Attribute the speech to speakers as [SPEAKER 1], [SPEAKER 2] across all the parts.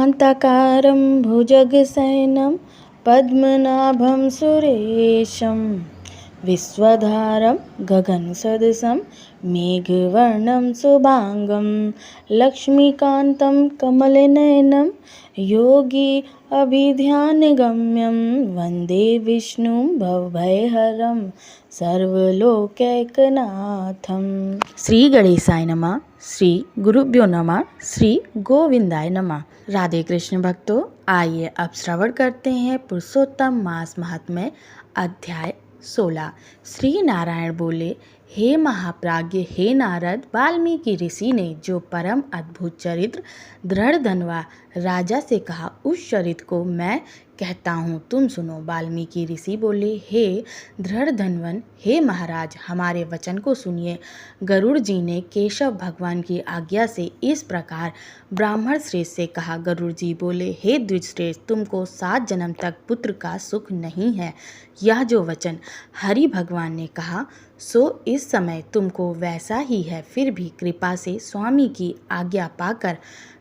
[SPEAKER 1] शान्ताकारं भुजगशयनं पद्मनाभं सुरेशं विश्वधारं गगनसदृशं मेघवर्णं शुभांगं लक्ष्मीकान्तं कमलनयनं योगी अभिध्यानगम्यं वन्दे विष्णुं भवभयहरं सर्वलोकैकनाथं। श्री गणेशाय नमः। श्री गुरुभ्यो नमः। श्री गोविंदाय नमः। राधे कृष्ण भक्तों, आइए अब श्रवण करते हैं पुरुषोत्तम मास महात्म्य अध्याय 16। श्री नारायण बोले, हे महाप्राज्ञ, हे नारद, वाल्मीकि ऋषि ने जो परम अद्भुत चरित्र दृढ़ धनवा राजा से कहा, उस चरित्र को मैं कहता हूँ, तुम सुनो। वाल्मीकि ऋषि बोले, हे दृढ़ धनवन, हे महाराज, हमारे वचन को सुनिए। गरुड़ जी ने केशव भगवान की आज्ञा से इस प्रकार ब्राह्मण श्रेष्ठ से कहा। गरुड़ जी बोले, हे द्विजश्रेष्ठ, तुमको 7 जन्म तक पुत्र का सुख नहीं है। यह जो वचन हरि भगवान ने कहा सो इस समय तुमको वैसा ही है। फिर भी कृपा से स्वामी की आज्ञा पाकर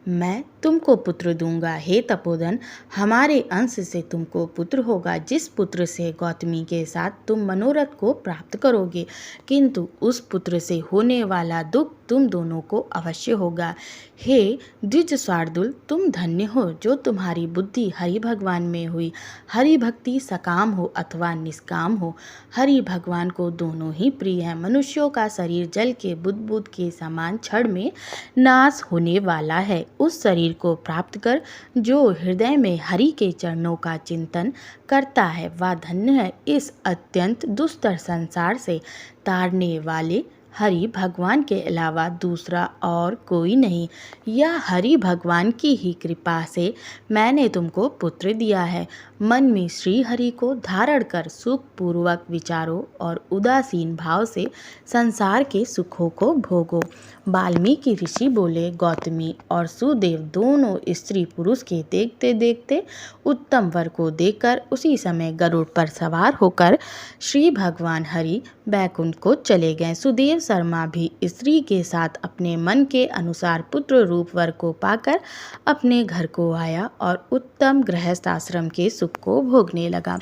[SPEAKER 1] मैं तुमको पुत्र दूंगा। हे तपोधन, हमारे अंश से तुमको पुत्र होगा, जिस पुत्र से गौतमी के साथ तुम मनोरथ को प्राप्त करोगे, किंतु उस पुत्र से होने वाला दुख तुम दोनों को अवश्य होगा। हे द्विज शार्दूल, तुम धन्य हो जो तुम्हारी बुद्धि हरि भगवान में हुई। हरि भक्ति सकाम हो अथवा निष्काम हो, हरि भगवान को दोनों ही प्रिय है। मनुष्यों का शरीर जल के बुदबुद के समान क्षण में नाश होने वाला है। उस शरीर को प्राप्त कर जो हृदय में हरि के चरणों का चिंतन करता है, वह धन्य है। इस अत्यंत दुस्तर संसार से तारने वाले हरि भगवान के अलावा दूसरा और कोई नहीं। यह हरि भगवान की ही कृपा से मैंने तुमको पुत्र दिया है। मन में श्री हरि को धारण कर सुख पूर्वक विचारो और उदासीन भाव से संसार के सुखों को भोगो। वाल्मीकि ऋषि बोले, गौतमी और सुदेव दोनों स्त्री पुरुष के देखते देखते उत्तम वर को देखकर उसी समय गरुड़ पर सवार होकर श्री भगवान हरि बैकुंठ को चले गए। सुदेव शर्मा भी स्त्री के साथ अपने मन के अनुसार पुत्र रूप वर को पाकर अपने घर को आया और उत्तम गृहस्थ आश्रम के सुख को भोगने लगा।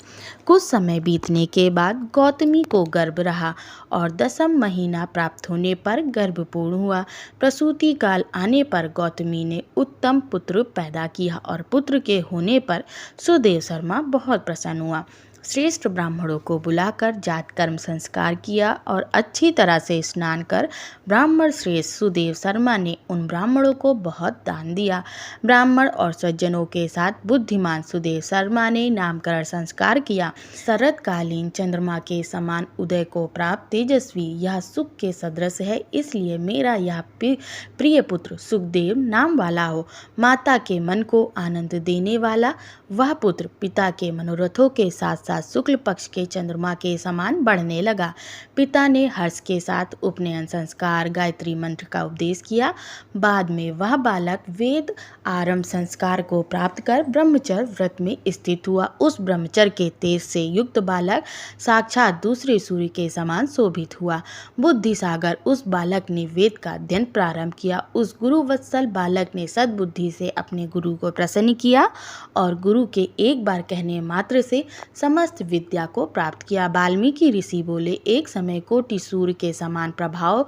[SPEAKER 1] कुछ समय बीतने के बाद गौतमी को गर्भ रहा और 10वां महीना प्राप्त होने पर गर्भ पूर्ण हुआ। प्रसूति काल आने पर गौतमी ने उत्तम पुत्र पैदा किया और पुत्र के होने पर सुदेव शर्मा बहुत प्रसन्न हुआ। श्रेष्ठ ब्राह्मणों को बुलाकर जात कर्म संस्कार किया और अच्छी तरह से स्नान कर ब्राह्मण श्रेष्ठ सुदेव शर्मा ने उन ब्राह्मणों को बहुत दान दिया। ब्राह्मण और सज्जनों के साथ बुद्धिमान सुदेव शर्मा ने नामकरण संस्कार किया। शरतकालीन चंद्रमा के समान उदय को प्राप्त तेजस्वी यह सुख के सदृश है, इसलिए मेरा यह प्रिय पुत्र सुखदेव नाम वाला हो। माता के मन को आनंद देने वाला वह पुत्र पिता के मनोरथों के साथ साथ शुक्ल पक्ष के चंद्रमा के समान बढ़ने लगा। पिता ने हर्ष के साथ उपनयन संस्कार गायत्री मंत्र का उपदेश किया। बाद में वह बालक वेद आरंभ संस्कार को प्राप्त कर ब्रह्मचर्य व्रत में स्थित हुआ। उस ब्रह्मचर्य के तेज से युक्त बालक साक्षात दूसरे सूर्य के समान शोभित हुआ। बुद्धि सागर उस बालक ने वेद का अध्ययन प्रारंभ किया। उस गुरु वत्सल बालक ने सद्बुद्धि से अपने गुरु को प्रसन्न किया और गुरु के एक बार कहने मात्र से समस्त विद्या को प्राप्त किया। वाल्मीकि ऋषि बोले, एक समय कोटि सूर्य के समान प्रभाव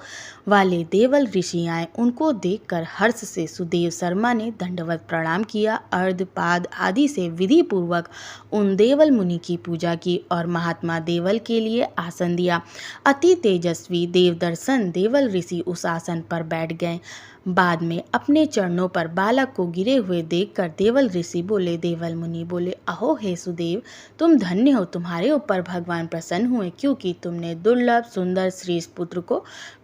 [SPEAKER 1] वाले देवल ऋषि आए। उनको देखकर हर्ष से सुदेव शर्मा ने दंडवत प्रणाम किया। अर्धपाद आदि से विधि पूर्वक उन देवल मुनि की पूजा की और महात्मा देवल के लिए आसन दिया। अति तेजस्वी देव दर्शन देवल ऋषि उस आसन पर बैठ गए। बाद में अपने चरणों पर बालक को गिरे हुए देखकर देवल ऋषि बोले, देवल मुनि बोले, अहो हे सुदेव, तुम धन्य हो। तुम्हारे ऊपर भगवान प्रसन्न हुए, क्योंकि तुमने दुर्लभ सुंदर श्रेष्ठ पुत्र को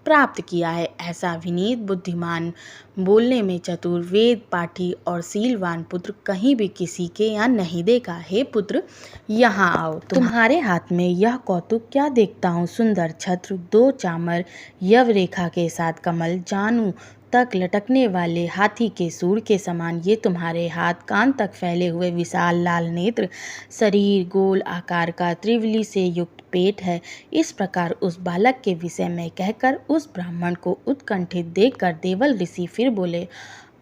[SPEAKER 1] प्राप्त किया है। ऐसा विनीत बुद्धिमान बोलने में चतुर वेद पाठी और शीलवान पुत्र कहीं भी किसी के यहाँ नहीं देखा। हे पुत्र, यहाँ आओ। तुम्हारे हाथ में यह कौतुक क्या देखता हूँ? सुंदर छत्र, 2 चामर, यव रेखा के साथ कमल, जानू तक लटकने वाले हाथी के सूंड के समान ये तुम्हारे हाथ, कान तक फैले हुए विशाल लाल नेत्र, शरीर गोल आकार का, त्रिवली से युक्त पेट है। इस प्रकार उस बालक के विषय में कहकर उस ब्राह्मण को उत्कंठित देखकर देवल ऋषि फिर बोले,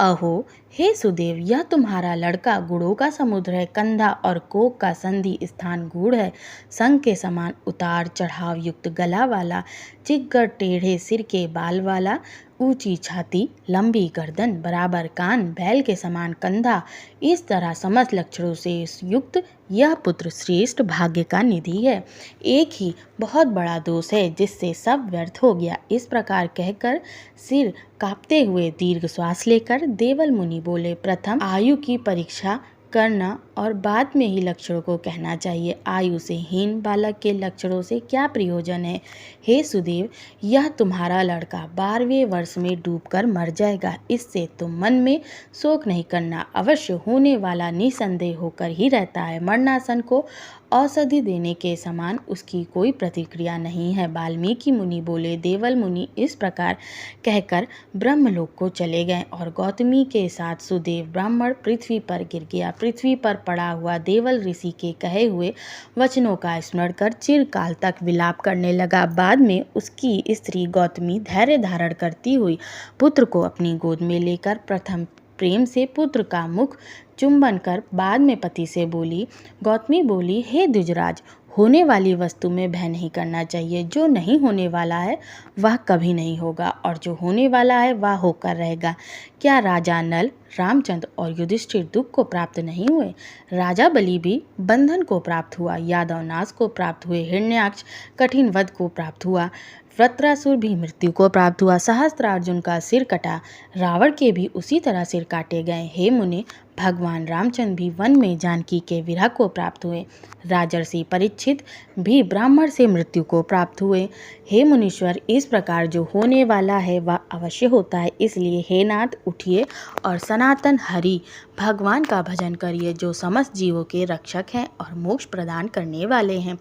[SPEAKER 1] अहो हे सुदेव, यह तुम्हारा लड़का गुणों का समुद्र है। कंधा और कोक का संधि स्थान गूढ़ है। संग के समान उतार चढ़ाव युक्त गला वाला, चिक्कर टेढ़े सिर के बाल वाला, ऊंची छाती, लंबी गर्दन, बराबर कान, बैल के समान कंधा, इस तरह समस्त लक्षणों से युक्त यह पुत्र श्रेष्ठ भाग्य का निधि है। एक ही बहुत बड़ा दोष है जिससे सब व्यर्थ हो गया। इस प्रकार कहकर सिर कांपते हुए दीर्घ श्वास लेकर देवल मुनि बोले, प्रथम आयु की परीक्षा करना और बाद में ही लक्षणों को कहना चाहिए। आयु से हीन बालक के लक्षणों से क्या प्रयोजन है। हे सुदेव, यह तुम्हारा लड़का 12वें वर्ष में डूबकर मर जाएगा। इससे तुम मन में शोक नहीं करना, अवश्य होने वाला निसंदेह होकर ही रहता है। मरणासन को औषधि देने के समान उसकी कोई प्रतिक्रिया नहीं है। वाल्मीकि मुनि बोले, देवल मुनि इस प्रकार कहकर ब्रह्मलोक को चले गए और गौतमी के साथ सुदेव ब्राह्मण पृथ्वी पर गिर गया। पृथ्वी पर पड़ा हुआ देवल ऋषि के कहे हुए वचनों का स्मरण कर चिरकाल तक विलाप करने लगा। बाद में उसकी स्त्री गौतमी धैर्य धारण करती हुई पुत्र को अपनी गोद में लेकर प्रथम प्रेम से पुत्र का मुख चुंबन कर बाद में पति से बोली। गौतमी बोली, हे द्विजराज, होने वाली वस्तु में भय नहीं करना चाहिए। जो नहीं होने वाला है वह कभी नहीं होगा और जो होने वाला है वह होकर रहेगा। क्या राजा नल, रामचंद्र और युधिष्ठिर दुख को प्राप्त नहीं हुए? राजा बलि भी बंधन को प्राप्त हुआ, यादव नाश को प्राप्त हुए, हिरण्याक्ष कठिन वध को प्राप्त हुआ, वृत्रासुर भी मृत्यु को प्राप्त हुआ, सहस्त्रार्जुन का सिर कटा, रावण के भी उसी तरह सिर काटे गए। हे मुने, भगवान रामचंद्र भी वन में जानकी के विरह को प्राप्त हुए। राजर्षि परीक्षित भी ब्राह्मण से मृत्यु को प्राप्त हुए। हे मुनीश्वर, इस प्रकार जो होने वाला है वह अवश्य होता है। इसलिए हे नाथ, उठिए और सनातन हरि भगवान का भजन करिए, जो समस्त जीवों के रक्षक हैं और मोक्ष प्रदान करने वाले हैं।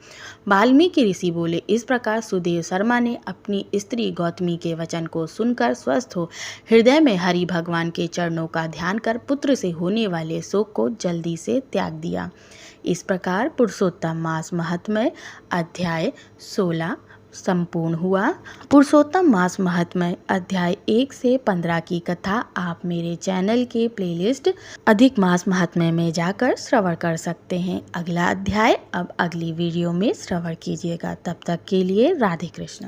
[SPEAKER 1] वाल्मीकि ऋषि बोले। इस प्रकार सुदेव शर्मा ने अपनी स्त्री गौतमी के वचन को सुनकर स्वस्थ हो हृदय में हरि भगवान के चरणों का ध्यान कर पुत्र से होने वाले शोक को जल्दी से त्याग दिया। इस प्रकार पुरुषोत्तम मास महात्म्य अध्याय 16 संपूर्ण हुआ। पुरुषोत्तम मास महात्म्य अध्याय 1 से 15 की कथा आप मेरे चैनल के प्लेलिस्ट अधिक मास महात्म्य में जाकर श्रवण कर सकते हैं। अगला अध्याय अब अगली वीडियो में श्रवण कीजिएगा। तब तक के लिए राधे कृष्ण।